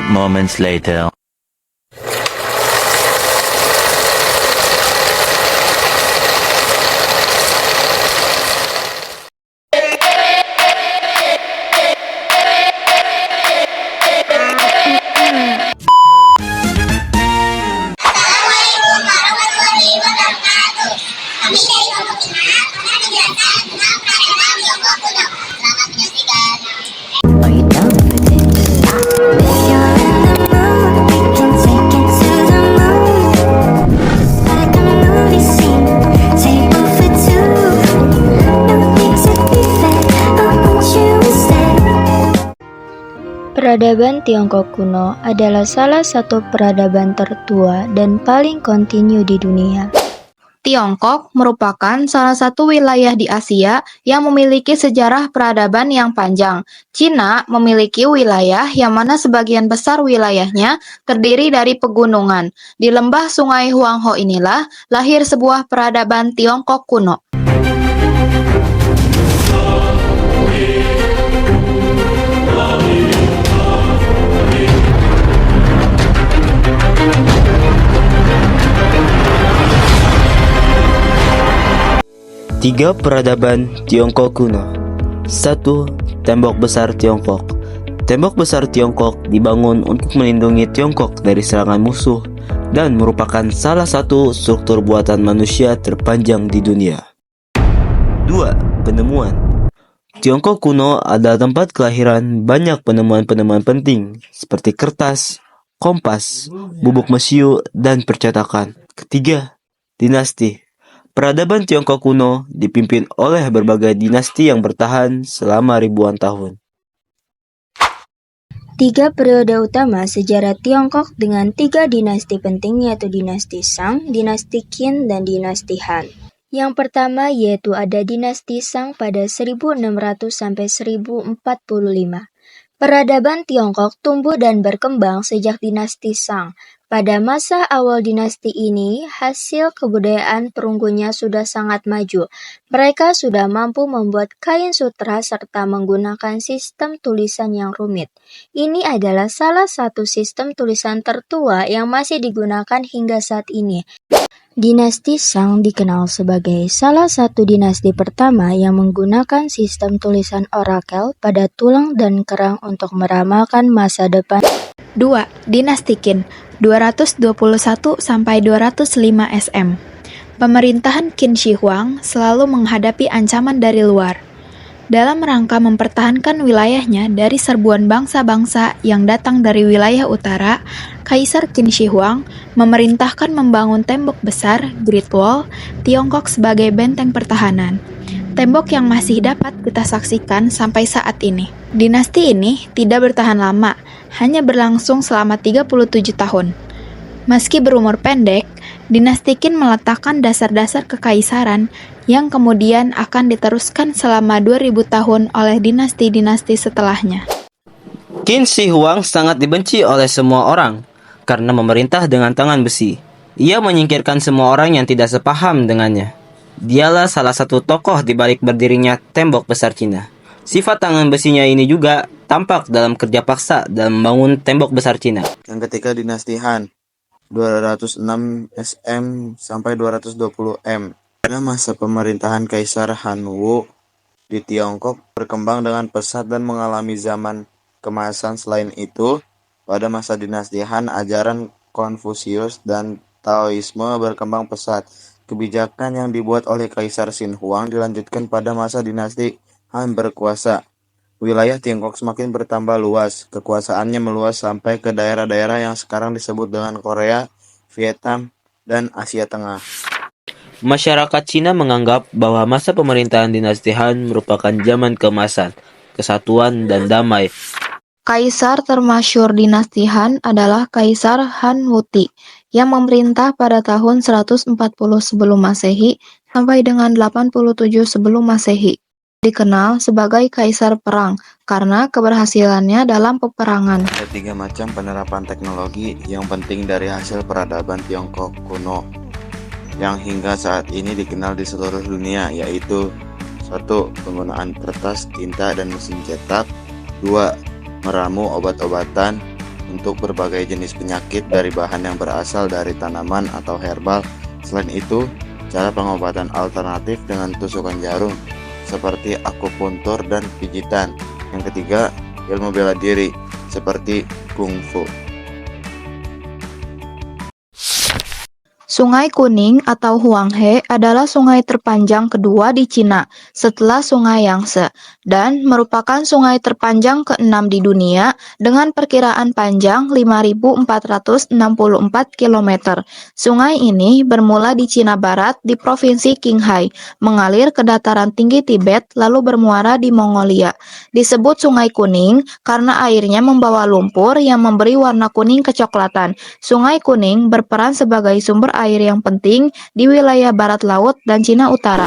moments later. Assalamualaikum warahmatullahi wabarakatuh. Kami dari kelompok 5 akan menjelaskan tentang peradaban Tiongkok kuno. Selamat menyaksikan. Are you down for this? If you're in the mood, we can take it to the moon. Just like a movie scene, table for two. No need to be fair, I want you to stay. Peradaban Tiongkok kuno adalah salah satu peradaban tertua dan paling kontinu di dunia. Tiongkok merupakan salah satu wilayah di Asia yang memiliki sejarah peradaban yang panjang. Cina memiliki wilayah yang mana sebagian besar wilayahnya terdiri dari pegunungan. Di lembah Sungai Huanghe inilah lahir sebuah peradaban Tiongkok kuno. Tiga peradaban Tiongkok kuno. 1. Tembok besar Tiongkok. Tembok besar Tiongkok dibangun untuk melindungi Tiongkok dari serangan musuh dan merupakan salah satu struktur buatan manusia terpanjang di dunia. 2. Penemuan. Tiongkok kuno adalah tempat kelahiran banyak penemuan-penemuan penting seperti kertas, kompas, bubuk mesiu, dan percetakan. 3. Dinasti. Peradaban Tiongkok kuno dipimpin oleh berbagai dinasti yang bertahan selama ribuan tahun. Tiga periode utama sejarah Tiongkok dengan tiga dinasti penting yaitu dinasti Shang, dinasti Qin, dan dinasti Han. Yang pertama yaitu ada dinasti Shang pada 1600 sampai 1045. Peradaban Tiongkok tumbuh dan berkembang sejak dinasti Shang. Pada masa awal dinasti ini, hasil kebudayaan perunggunya sudah sangat maju. Mereka sudah mampu membuat kain sutra serta menggunakan sistem tulisan yang rumit. Ini adalah salah satu sistem tulisan tertua yang masih digunakan hingga saat ini. Dinasti Shang dikenal sebagai salah satu dinasti pertama yang menggunakan sistem tulisan orakel pada tulang dan kerang untuk meramalkan masa depan. 2. Dinasti Qin 221 sampai 205 SM. Pemerintahan Qin Shi Huang selalu menghadapi ancaman dari luar. Dalam rangka mempertahankan wilayahnya dari serbuan bangsa-bangsa yang datang dari wilayah utara, Kaisar Qin Shi Huang memerintahkan membangun tembok besar, Great Wall, Tiongkok sebagai benteng pertahanan. Tembok yang masih dapat kita saksikan sampai saat ini. Dinasti ini tidak bertahan lama, hanya berlangsung selama 37 tahun. Meski berumur pendek, dinasti Qin meletakkan dasar-dasar kekaisaran yang kemudian akan diteruskan selama 2000 tahun oleh dinasti-dinasti setelahnya. Qin Shi Huang sangat dibenci oleh semua orang karena memerintah dengan tangan besi. Ia menyingkirkan semua orang yang tidak sepaham dengannya. Dialah salah satu tokoh di balik berdirinya tembok besar Cina. Sifat tangan besinya ini juga tampak dalam kerja paksa dalam membangun tembok besar Cina. Yang ketiga dinasti Han 206 SM sampai 220 M. Pada masa pemerintahan Kaisar Han Wu di Tiongkok berkembang dengan pesat dan mengalami zaman kemasan. Selain itu, pada masa dinasti Han ajaran Konfusius dan Taoisme berkembang pesat. Kebijakan yang dibuat oleh Kaisar Xin Huang dilanjutkan pada masa dinasti Han berkuasa. Wilayah Tiongkok semakin bertambah luas. Kekuasaannya meluas sampai ke daerah-daerah yang sekarang disebut dengan Korea, Vietnam, dan Asia Tengah. Masyarakat Cina menganggap bahwa masa pemerintahan dinasti Han merupakan zaman keemasan, kesatuan, dan damai. Kaisar termasyhur dinasti Han adalah Kaisar Han Wuti yang memerintah pada tahun 140 sebelum Masehi sampai dengan 87 sebelum Masehi. Dikenal sebagai Kaisar Perang karena keberhasilannya dalam peperangan. Ada 3 macam penerapan teknologi yang penting dari hasil peradaban Tiongkok kuno yang hingga saat ini dikenal di seluruh dunia, yaitu 1. Penggunaan kertas, tinta, dan mesin cetak. 2. Meramu obat-obatan untuk berbagai jenis penyakit dari bahan yang berasal dari tanaman atau herbal. Selain itu, cara pengobatan alternatif dengan tusukan jarum seperti akupuntur dan pijitan. Yang ketiga, ilmu bela diri seperti kungfu. Sungai Kuning atau Huanghe adalah sungai terpanjang kedua di Cina setelah Sungai Yangtze dan merupakan sungai terpanjang ke-6 di dunia dengan perkiraan panjang 5.464 km. Sungai ini bermula di Cina Barat di Provinsi Qinghai, mengalir ke dataran tinggi Tibet lalu bermuara di Mongolia. Disebut Sungai Kuning karena airnya membawa lumpur yang memberi warna kuning kecoklatan. Sungai Kuning berperan sebagai sumber air yang penting di wilayah barat laut dan Cina Utara.